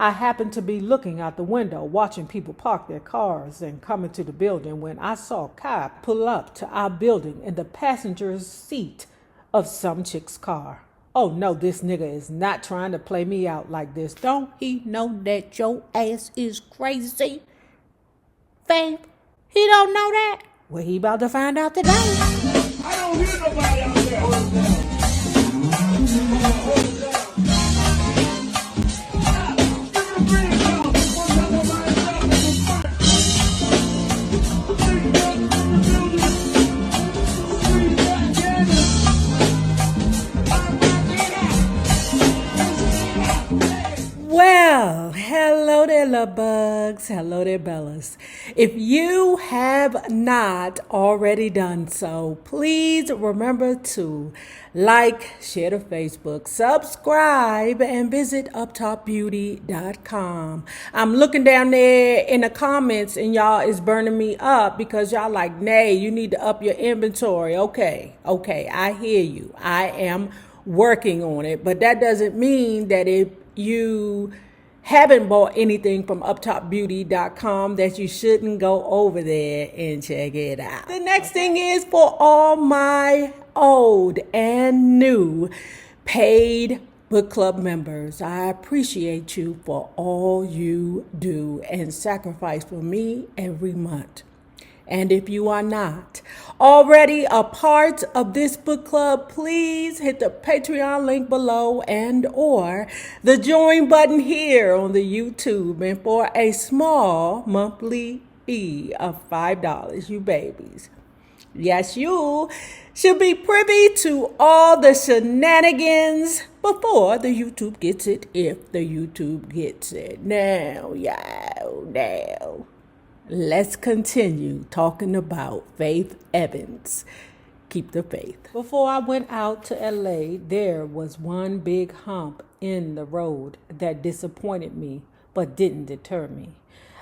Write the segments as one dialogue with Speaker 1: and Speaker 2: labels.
Speaker 1: I happened to be looking out the window, watching people park their cars and come into the building when I saw Kai pull up to our building in the passenger's seat of some chick's car. Oh no, this nigga is not trying to play me out like this. Don't he know that your ass is crazy? Fame, he don't know that? Well, he about to find out today.
Speaker 2: I don't hear nobody out there.
Speaker 1: Well, hello there, love bugs. Hello there, Bellas. If you have not already done so, please remember to like, share to Facebook, subscribe, and visit uptopbeauty.com. I'm looking down there in the comments and y'all is burning me up because y'all like, nay, you need to up your inventory. Okay, I hear you. I am working on it, but that doesn't mean that if you haven't bought anything from uptopbeauty.com that you shouldn't go over there and check it out. The next thing is for all my old and new paid book club members. I appreciate you for all you do and sacrifice for me every month. And if you are not already a part of this book club, please hit the Patreon link below and or the join button here on the YouTube. And for a small monthly fee of $5, you babies, yes, you should be privy to all the shenanigans before the YouTube gets it, if the YouTube gets it. Now. Let's continue talking about Faith Evans. Keep the faith. Before I went out to LA, there was one big hump in the road that disappointed me, but didn't deter me.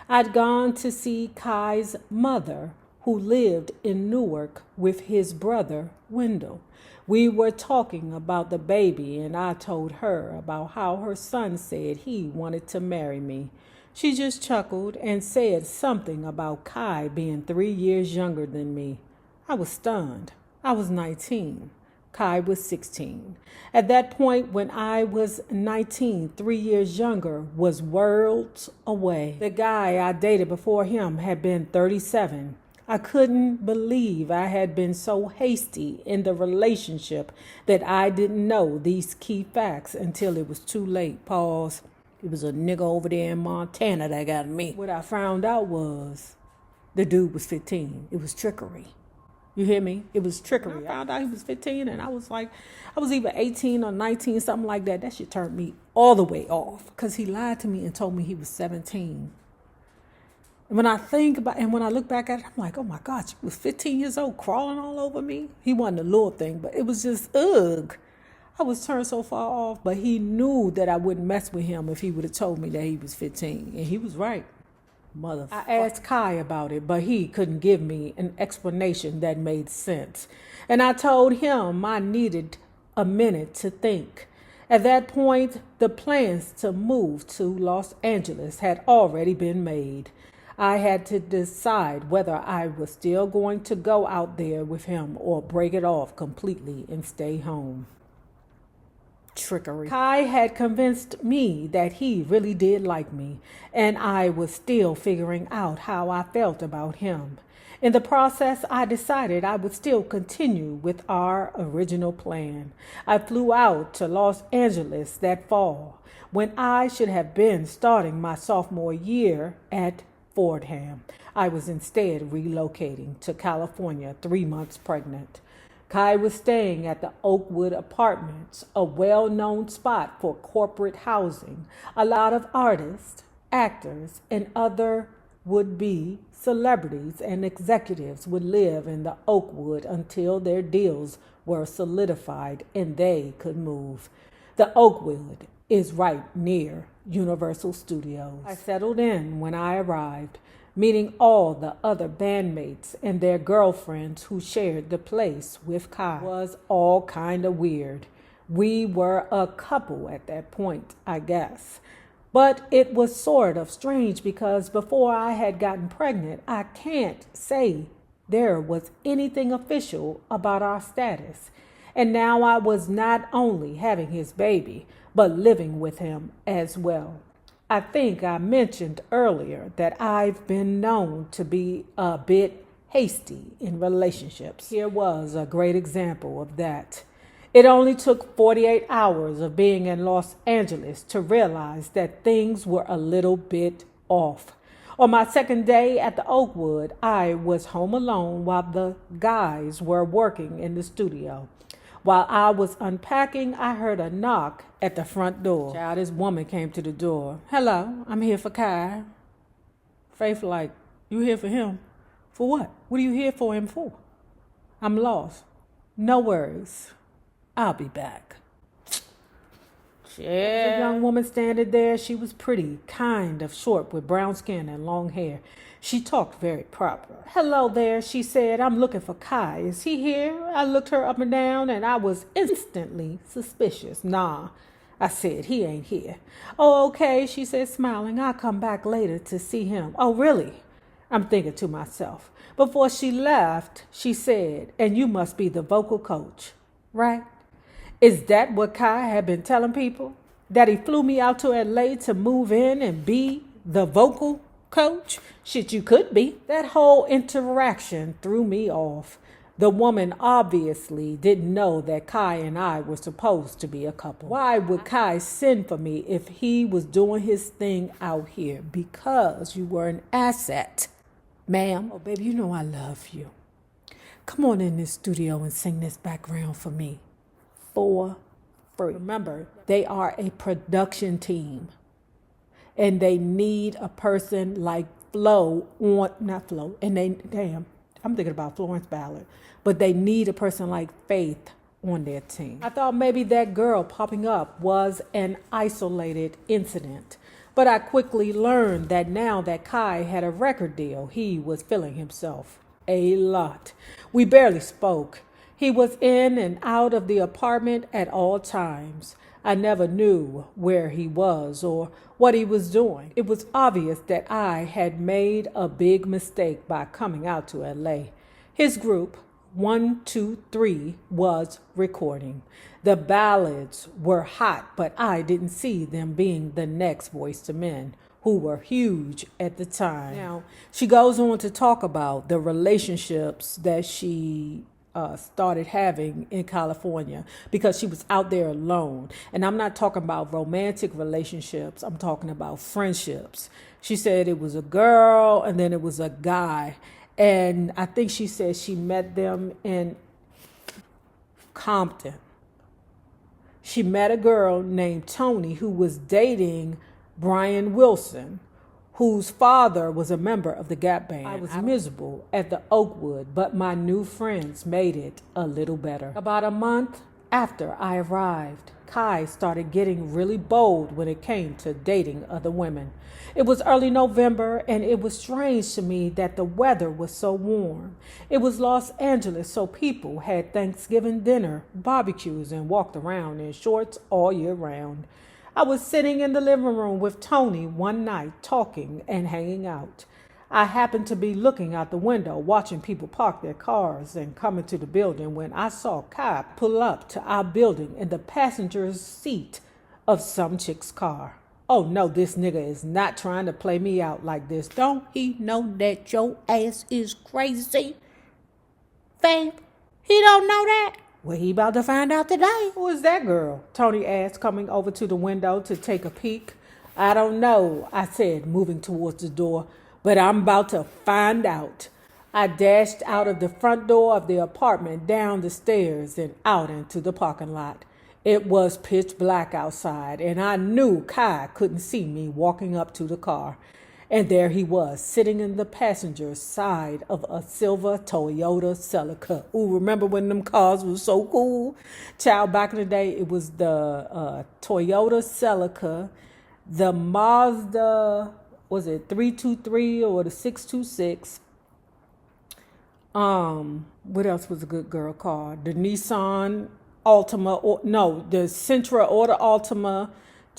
Speaker 1: I'd gone to see Kai's mother, who lived in Newark with his brother, Wendell. We were talking about the baby, and I told her about how her son said he wanted to marry me. She just chuckled and said something about Kai being 3 years younger than me. I was stunned. I was 19. Kai was 16. At that point, when I was 19, 3 years younger was worlds away. The guy I dated before him had been 37. I couldn't believe I had been so hasty in the relationship that I didn't know these key facts until it was too late. Pause. It was a nigga over there in Montana that got me. What I found out was the dude was 15. It was trickery. You hear me? It was trickery. I found out he was 15 and I was like, I was either 18 or 19, something like that. That shit turned me all the way off because he lied to me and told me he was 17. And when I think about and when I look back at it, I'm like, oh my God, you was 15 years old crawling all over me. He wasn't a little thing, but it was just, ugh. I was turned so far off, but he knew that I wouldn't mess with him if he would have told me that he was 15. And he was right. Motherfucker. I asked Kai about it, but he couldn't give me an explanation that made sense. And I told him I needed a minute to think. At that point, the plans to move to Los Angeles had already been made. I had to decide whether I was still going to go out there with him or break it off completely and stay home. Trickery. Kai had convinced me that he really did like me, and I was still figuring out how I felt about him. In the process, I decided I would still continue with our original plan. I flew out to Los Angeles that fall, when I should have been starting my sophomore year at Fordham. I was instead relocating to California 3 months pregnant. Kai was staying at the Oakwood Apartments, a well-known spot for corporate housing. A lot of artists, actors, and other would-be celebrities and executives would live in the Oakwood until their deals were solidified and they could move. The Oakwood is right near Universal Studios. I settled in when I arrived, meeting all the other bandmates and their girlfriends who shared the place with Kai. It was all kind of weird. We were a couple at that point, I guess. But it was sort of strange because before I had gotten pregnant, I can't say there was anything official about our status. And now I was not only having his baby, but living with him as well. I think I mentioned earlier that I've been known to be a bit hasty in relationships. Here was a great example of that. It only took 48 hours of being in Los Angeles to realize that things were a little bit off. On my second day at the Oakwood, I was home alone while the guys were working in the studio. While I was unpacking, I heard a knock at the front door. Child, this woman came to the door. "Hello, I'm here for Kai." Faith like, "You here for him? For what? What are you here for him for?" "I'm lost." "No worries. I'll be back." Yeah. A young woman standing there. She was pretty, kind of short with brown skin and long hair. She talked very proper. "Hello there," she said. "I'm looking for Kai. Is he here?" I looked her up and down and I was instantly suspicious. "Nah," I said, "he ain't here." "Oh, okay," she said, smiling. "I'll come back later to see him." "Oh, really?" I'm thinking to myself. Before she left, she said, "And you must be the vocal coach, right?" Is that what Kai had been telling people? That he flew me out to LA to move in and be the vocal coach? Shit, you could be. That whole interaction threw me off. The woman obviously didn't know that Kai and I were supposed to be a couple. Why would Kai send for me if he was doing his thing out here? Because you were an asset, ma'am. "Oh, baby, you know I love you. Come on in this studio and sing this background for me. For free." Remember, they are a production team. And they need a person like I'm thinking about Florence Ballard. But they need a person like Faith on their team. I thought maybe that girl popping up was an isolated incident. But I quickly learned that now that Kai had a record deal, he was feeling himself a lot. We barely spoke. He was in and out of the apartment at all times. I never knew where he was or what he was doing. It was obvious that I had made a big mistake by coming out to LA. His group, 123, was recording. The ballads were hot, but I didn't see them being the next Voice to Men, who were huge at the time. Now, she goes on to talk about the relationships that she started having in California because she was out there alone. And I'm not talking about romantic relationships. I'm talking about friendships. She said it was a girl and then it was a guy. And I think she said she met them in Compton. She met a girl named Tony who was dating Brian Wilson, whose father was a member of the Gap Band. I was miserable at the Oakwood, but my new friends made it a little better. About a month after I arrived, Kai started getting really bold when it came to dating other women. It was early November, and it was strange to me that the weather was so warm. It was Los Angeles, so people had Thanksgiving dinner, barbecues, and walked around in shorts all year round. I was sitting in the living room with Tony one night talking and hanging out. I happened to be looking out the window watching people park their cars and come into the building when I saw Kai pull up to our building in the passenger's seat of some chick's car. Oh no, this nigga is not trying to play me out like this. Don't he know that your ass is crazy? Faith, he don't know that? Well, he about to find out today. Who is that girl? Tony asked, coming over to the window to take a peek. I don't know, I said, moving towards the door, but I'm about to find out. I dashed out of the front door of the apartment, down the stairs, and out into the parking lot. It was pitch black outside, and I knew Kai couldn't see me walking up to the car. And there he was, sitting in the passenger side of a silver Toyota Celica. Ooh, remember when them cars were so cool? Child, back in the day, it was the Toyota Celica, the Mazda, was it 323 or the 626? What else was a good girl car? The Nissan Altima, the Sentra or the Altima,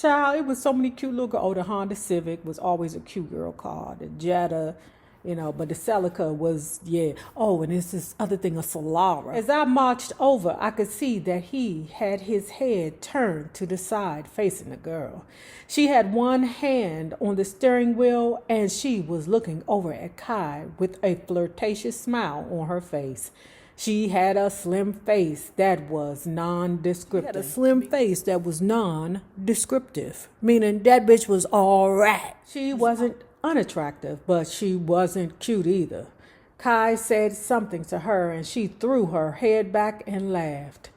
Speaker 1: Child, it was so many cute little girls. Oh, the Honda Civic was always a cute girl car. The Jetta, but the Celica was, yeah. Oh, and it's this other thing, a Solara. As I marched over, I could see that he had his head turned to the side, facing the girl. She had one hand on the steering wheel, and she was looking over at Kai with a flirtatious smile on her face. She had a slim face that was non-descriptive. Meaning that bitch was all right. She wasn't unattractive, but she wasn't cute either. Kai said something to her, and she threw her head back and laughed.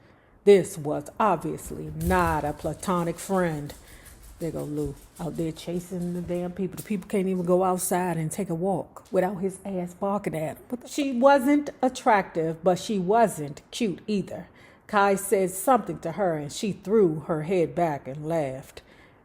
Speaker 1: This was obviously not a platonic friend. There go Lou, out there chasing the damn people. The people can't even go outside and take a walk without his ass barking at him. She wasn't attractive, but she wasn't cute either. Kai said something to her, and she threw her head back and laughed.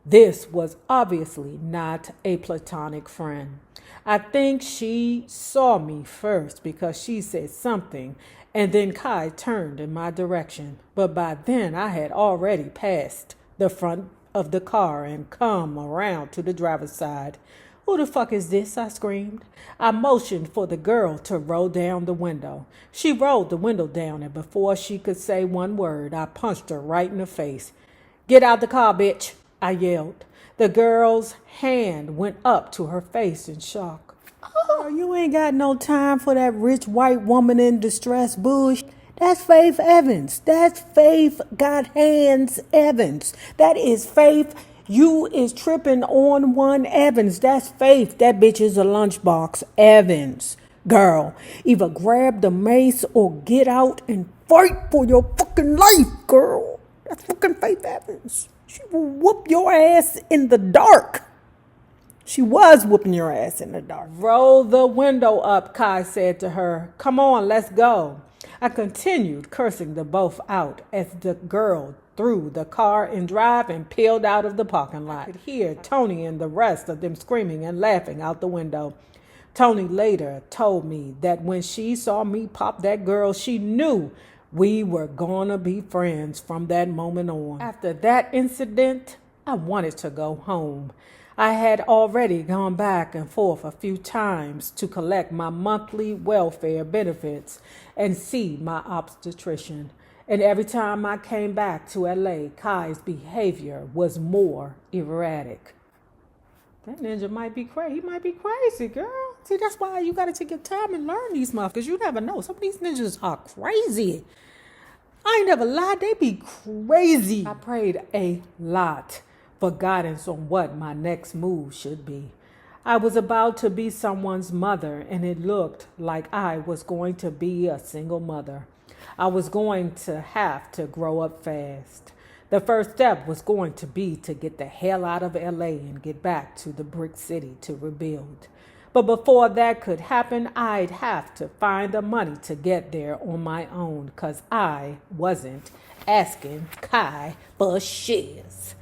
Speaker 1: This was obviously not a platonic friend. I think she saw me first because she said something, and then Kai turned in my direction. But by then I had already passed the front of the car and come around to the driver's side. Who the fuck is this? I screamed. I motioned for the girl to roll down the window. She rolled the window down, and before she could say one word, I punched her right in the face. Get out the car, bitch, I yelled. The girl's hand went up to her face in shock. Oh, you ain't got no time for that rich white woman in distress bullshit. That's Faith Evans. That's Faith Got Hands Evans. That is Faith. You is tripping on one Evans. That's Faith. That bitch is a lunchbox Evans. Girl, either grab the mace or get out and fight for your fucking life, girl. That's fucking Faith Evans. She will whoop your ass in the dark. She was whooping your ass in the dark. Roll the window up, Kai said to her. Come on, let's go. I continued cursing them both out as the girl threw the car in drive and peeled out of the parking lot. I could hear Tony and the rest of them screaming and laughing out the window. Tony later told me that when she saw me pop that girl, she knew we were gonna be friends from that moment on. After that incident, I wanted to go home. I had already gone back and forth a few times to collect my monthly welfare benefits and see my obstetrician. And every time I came back to LA, Kai's behavior was more erratic. That ninja might be crazy. He might be crazy, girl. See, that's why you got to take your time and learn these motherfuckers, because you never know. Some of these ninjas are crazy. I ain't never lied. They be crazy. I prayed a lot for guidance on what my next move should be. I was about to be someone's mother, and it looked like I was going to be a single mother. I was going to have to grow up fast. The first step was going to be to get the hell out of LA and get back to the brick city to rebuild. But before that could happen, I'd have to find the money to get there on my own, because I wasn't asking Kai for shiz.